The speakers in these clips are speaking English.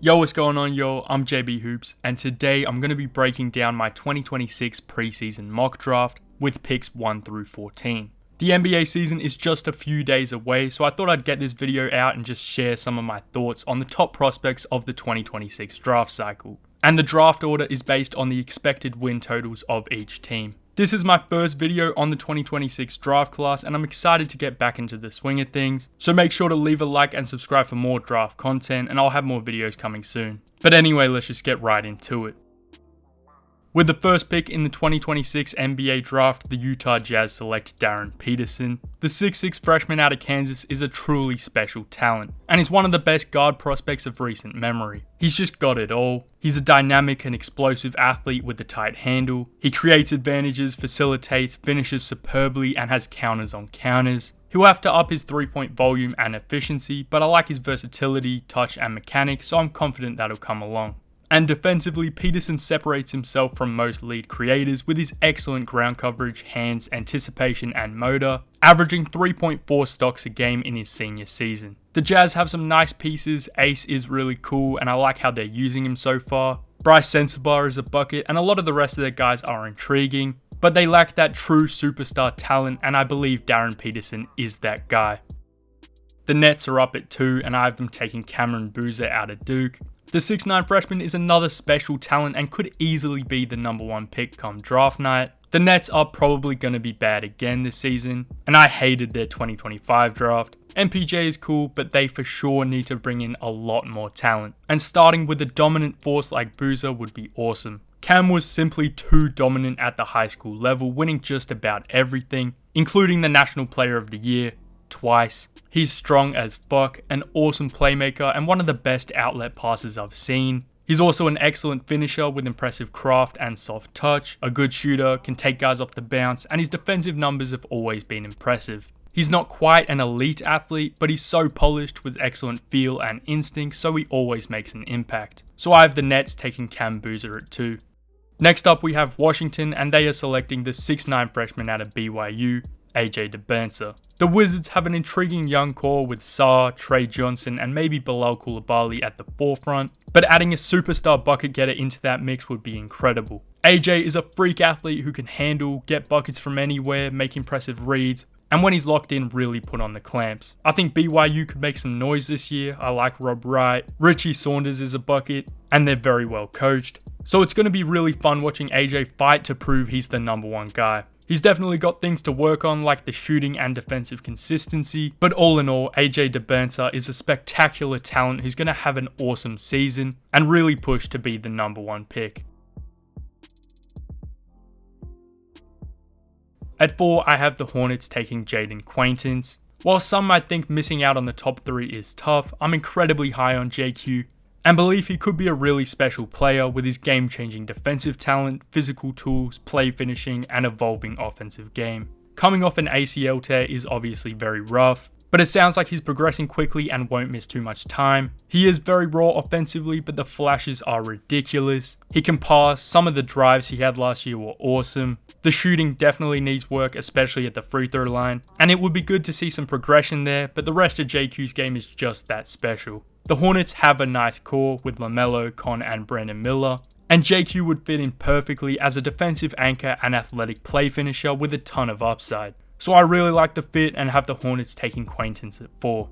Yo, what's going on, yo? I'm JB Hoops, and today I'm going to be breaking down my 2026 preseason mock draft with picks 1 through 14. The NBA season is just a few days away, so I thought I'd get this video out and just share some of my thoughts on the top prospects of the 2026 draft cycle. And the draft order is based on the expected win totals of each team. This is my first video on the 2026 draft class, and I'm excited to get back into the swing of things. So make sure to leave a like and subscribe for more draft content, and I'll have more videos coming soon. But anyway, let's just get right into it. With the first pick in the 2026 NBA draft, the Utah Jazz select Darren Peterson. The 6'6" freshman out of Kansas is a truly special talent, and is one of the best guard prospects of recent memory. He's just got it all. He's a dynamic and explosive athlete with a tight handle. He creates advantages, facilitates, finishes superbly, and has counters on counters. He'll have to up his three-point volume and efficiency, but I like his versatility, touch, and mechanics, so I'm confident that'll come along. And defensively, Peterson separates himself from most lead creators with his excellent ground coverage, hands, anticipation, and motor, averaging 3.4 stocks a game in his senior season. The Jazz have some nice pieces, Ace is really cool, and I like how they're using him so far. Bryce Sensabaugh is a bucket, and a lot of the rest of their guys are intriguing, but they lack that true superstar talent, and I believe Darren Peterson is that guy. The Nets are up at 2, and I have them taking Cameron Boozer out of Duke. The 6'9" freshman is another special talent and could easily be the number 1 pick come draft night. The Nets are probably going to be bad again this season, and I hated their 2025 draft. MPJ is cool, but they for sure need to bring in a lot more talent, and starting with a dominant force like Boozer would be awesome. Cam was simply too dominant at the high school level, winning just about everything, including the National Player of the Year twice. He's strong as fuck, an awesome playmaker, and one of the best outlet passes I've seen. He's also an excellent finisher with impressive craft and soft touch, a good shooter, can take guys off the bounce, and his defensive numbers have always been impressive. He's not quite an elite athlete, but he's so polished with excellent feel and instinct, so he always makes an impact. So I have the Nets taking Cam Boozer at 2. Next up we have Washington, and they are selecting the 6'9" freshman out of BYU, AJ DeBancer. The Wizards have an intriguing young core with Sarr, Trey Johnson, and maybe Bilal Coulibaly at the forefront, but adding a superstar bucket getter into that mix would be incredible. AJ is a freak athlete who can handle, get buckets from anywhere, make impressive reads, and when he's locked in, really put on the clamps. I think BYU could make some noise this year. I like Rob Wright, Richie Saunders is a bucket, and they're very well coached. So it's going to be really fun watching AJ fight to prove he's the number 1 guy. He's definitely got things to work on like the shooting and defensive consistency, but all in all, AJ DeBancer is a spectacular talent who's going to have an awesome season and really push to be the number 1 pick. At 4, I have the Hornets taking Jaden Quaintance. While some might think missing out on the top 3 is tough, I'm incredibly high on JQ and believe he could be a really special player with his game-changing defensive talent, physical tools, play finishing, and evolving offensive game. Coming off an ACL tear is obviously very rough, but it sounds like he's progressing quickly and won't miss too much time. He is very raw offensively, but the flashes are ridiculous. He can pass, some of the drives he had last year were awesome. The shooting definitely needs work, especially at the free throw line, and it would be good to see some progression there, but the rest of JQ's game is just that special. The Hornets have a nice core with LaMelo, Con, and Brandon Miller, and JQ would fit in perfectly as a defensive anchor and athletic play finisher with a ton of upside. So I really like the fit and have the Hornets taking Quaintance at 4.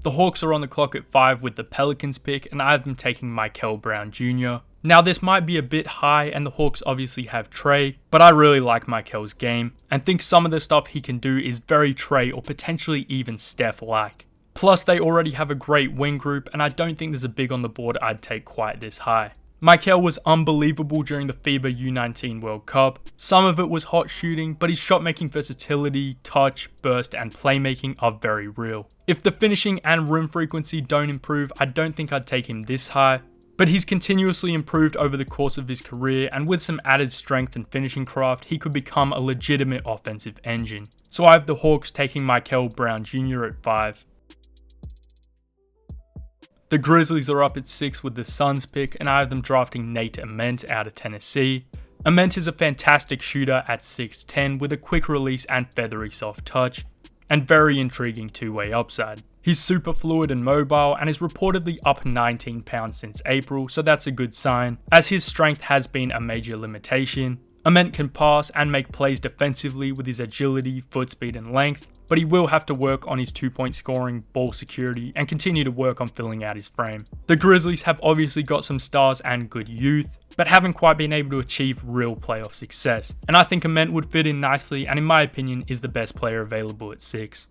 The Hawks are on the clock at 5 with the Pelicans pick, and I have them taking Michael Brown Jr. Now this might be a bit high, and the Hawks obviously have Trey, but I really like Michael's game, and think some of the stuff he can do is very Trey or potentially even Steph-like. Plus they already have a great wing group, and I don't think there's a big on the board I'd take quite this high. Michael was unbelievable during the FIBA U19 World Cup. Some of it was hot shooting, but his shot making versatility, touch, burst, and playmaking are very real. If the finishing and rim frequency don't improve, I don't think I'd take him this high, but he's continuously improved over the course of his career, and with some added strength and finishing craft, he could become a legitimate offensive engine. So I have the Hawks taking Michael Brown Jr. at 5. The Grizzlies are up at 6 with the Suns pick, and I have them drafting Nate Ament out of Tennessee. Ament is a fantastic shooter at 6'10" with a quick release and feathery soft touch, and very intriguing two-way upside. He's super fluid and mobile and is reportedly up 19 pounds since April, so that's a good sign, as his strength has been a major limitation. Ament can pass and make plays defensively with his agility, foot speed and length, but he will have to work on his 2-point scoring, ball security, and continue to work on filling out his frame. The Grizzlies have obviously got some stars and good youth, but haven't quite been able to achieve real playoff success, and I think Ament would fit in nicely and in my opinion is the best player available at 6.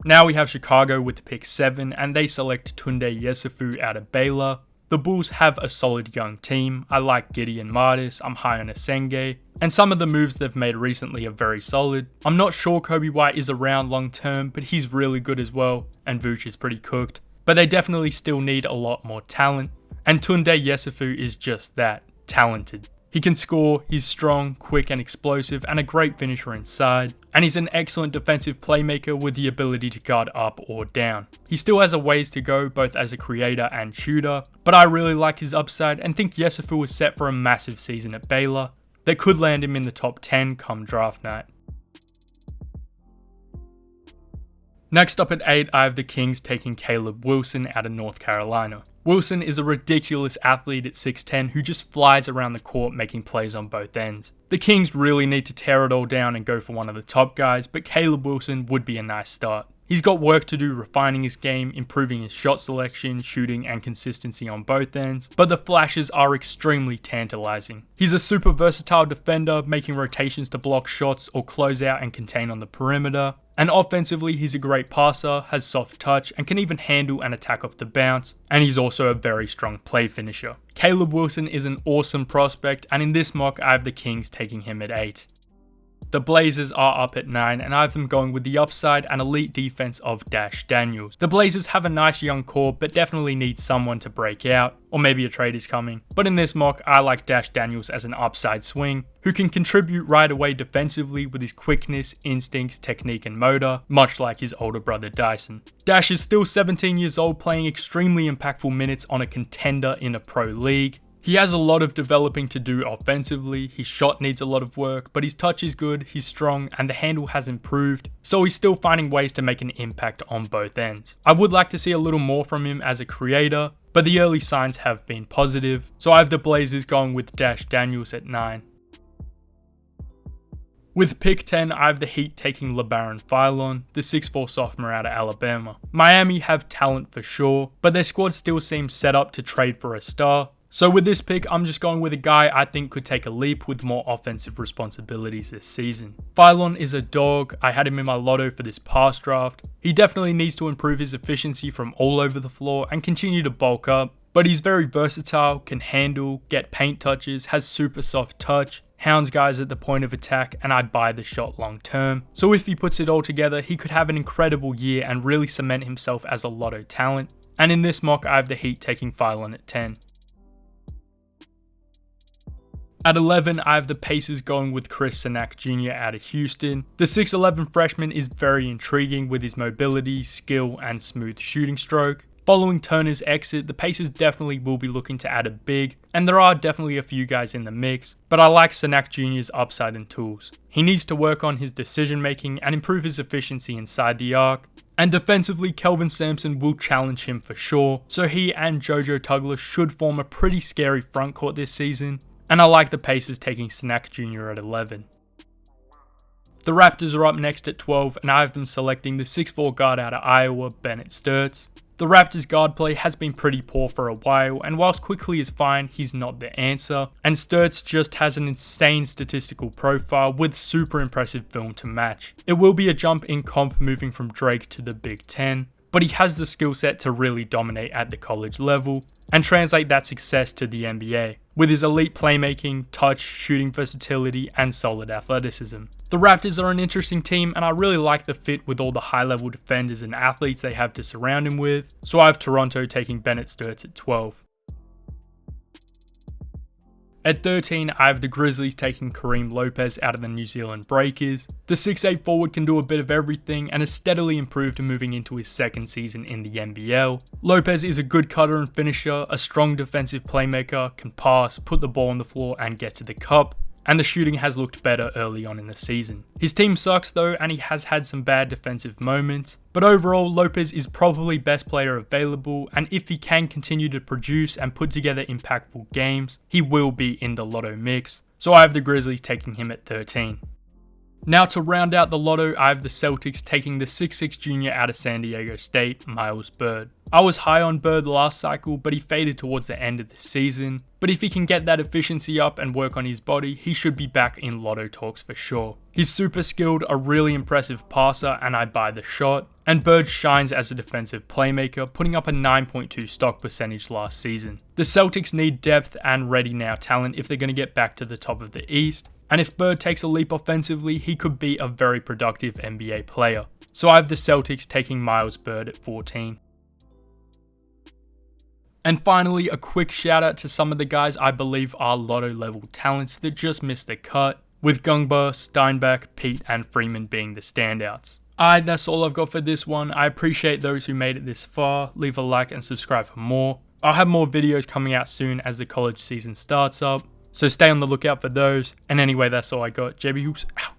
Now we have Chicago with pick 7 and they select Tunde Yesufu out of Baylor. The Bulls have a solid young team. I like Gideon Martis, I'm high on Asenge, and some of the moves they've made recently are very solid. I'm not sure Kobe White is around long term, but he's really good as well, and Vooch is pretty cooked. But they definitely still need a lot more talent, and Tunde Yesufu is just that, talented. He can score, he's strong, quick and explosive, and a great finisher inside. And he's an excellent defensive playmaker with the ability to guard up or down. He still has a ways to go both as a creator and shooter, but I really like his upside and think Yesufu was set for a massive season at Baylor that could land him in the top 10 come draft night. Next up at 8, I have the Kings taking Caleb Wilson out of North Carolina. Wilson is a ridiculous athlete at 6'10 who just flies around the court making plays on both ends. The Kings really need to tear it all down and go for one of the top guys, but Caleb Wilson would be a nice start. He's got work to do refining his game, improving his shot selection, shooting and consistency on both ends, but the flashes are extremely tantalizing. He's a super versatile defender, making rotations to block shots or close out and contain on the perimeter. And offensively, he's a great passer, has soft touch, and can even handle an attack off the bounce, and he's also a very strong play finisher. Caleb Wilson is an awesome prospect, and in this mock, I have the Kings taking him at 8. The Blazers are up at 9 and I have them going with the upside and elite defense of Dash Daniels. The Blazers have a nice young core but definitely need someone to break out, or maybe a trade is coming. But in this mock, I like Dash Daniels as an upside swing, who can contribute right away defensively with his quickness, instincts, technique and motor, much like his older brother Dyson. Dash is still 17 years old playing extremely impactful minutes on a contender in a pro league. He has a lot of developing to do offensively, his shot needs a lot of work, but his touch is good, he's strong, and the handle has improved, so he's still finding ways to make an impact on both ends. I would like to see a little more from him as a creator, but the early signs have been positive, so I have the Blazers going with Dash Daniels at 9. With pick 10, I have the Heat taking LeBaron Philon, the 6'4 sophomore out of Alabama. Miami have talent for sure, but their squad still seems set up to trade for a star. So with this pick, I'm just going with a guy I think could take a leap with more offensive responsibilities this season. Philon is a dog. I had him in my Lotto for this past draft. He definitely needs to improve his efficiency from all over the floor and continue to bulk up, but he's very versatile, can handle, get paint touches, has super soft touch, hounds guys at the point of attack, and I buy the shot long term. So if he puts it all together, he could have an incredible year and really cement himself as a Lotto talent. And in this mock, I have the Heat taking Philon at 10. At 11, I have the Pacers going with Chris Sanak Jr. out of Houston. The 6'11 freshman is very intriguing with his mobility, skill, and smooth shooting stroke. Following Turner's exit, the Pacers definitely will be looking to add a big, and there are definitely a few guys in the mix, but I like Sanak Jr.'s upside and tools. He needs to work on his decision making and improve his efficiency inside the arc. And defensively, Kelvin Sampson will challenge him for sure, so he and JoJo Tugler should form a pretty scary frontcourt this season. And I like the Pacers taking Sanak Jr. at 11. The Raptors are up next at 12, and I have them selecting the 6'4 guard out of Iowa, Bennett Sturtz. The Raptors guard play has been pretty poor for a while, and whilst quickly is fine, he's not the answer. And Sturtz just has an insane statistical profile with super impressive film to match. It will be a jump in comp moving from Drake to the Big Ten, but he has the skill set to really dominate at the college level and translate that success to the NBA, with his elite playmaking, touch, shooting versatility, and solid athleticism. The Raptors are an interesting team, and I really like the fit with all the high-level defenders and athletes they have to surround him with, so I have Toronto taking Bennett Sturtz at 12. At 13, I have the Grizzlies taking Kareem Lopez out of the New Zealand Breakers. The 6'8 forward can do a bit of everything and has steadily improved moving into his second season in the NBL. Lopez is a good cutter and finisher, a strong defensive playmaker, can pass, put the ball on the floor and get to the cup. and the shooting has looked better early on in the season. His team sucks though, and he has had some bad defensive moments, but overall Lopez is probably best player available, and if he can continue to produce and put together impactful games, he will be in the Lotto mix, so I have the Grizzlies taking him at 13. Now to round out the Lotto, I have the Celtics taking the 6'6" junior out of San Diego State, Miles Bird. I was high on Bird last cycle, but he faded towards the end of the season. But if he can get that efficiency up and work on his body, he should be back in Lotto talks for sure. He's super skilled, a really impressive passer, and I buy the shot. And Bird shines as a defensive playmaker, putting up a 9.2 stock percentage last season. The Celtics need depth and ready now talent if they're going to get back to the top of the East. And if Bird takes a leap offensively, he could be a very productive NBA player. So I have the Celtics taking Miles Bird at 14. And finally, a quick shout out to some of the guys I believe are Lotto level talents that just missed the cut, with Gungba, Steinbach, Pete and Freeman being the standouts. Alright, that's all I've got for this one. I appreciate those who made it this far. Leave a like and subscribe for more. I'll have more videos coming out soon as the college season starts up, so stay on the lookout for those. And anyway, that's all I got. JB Hoops out.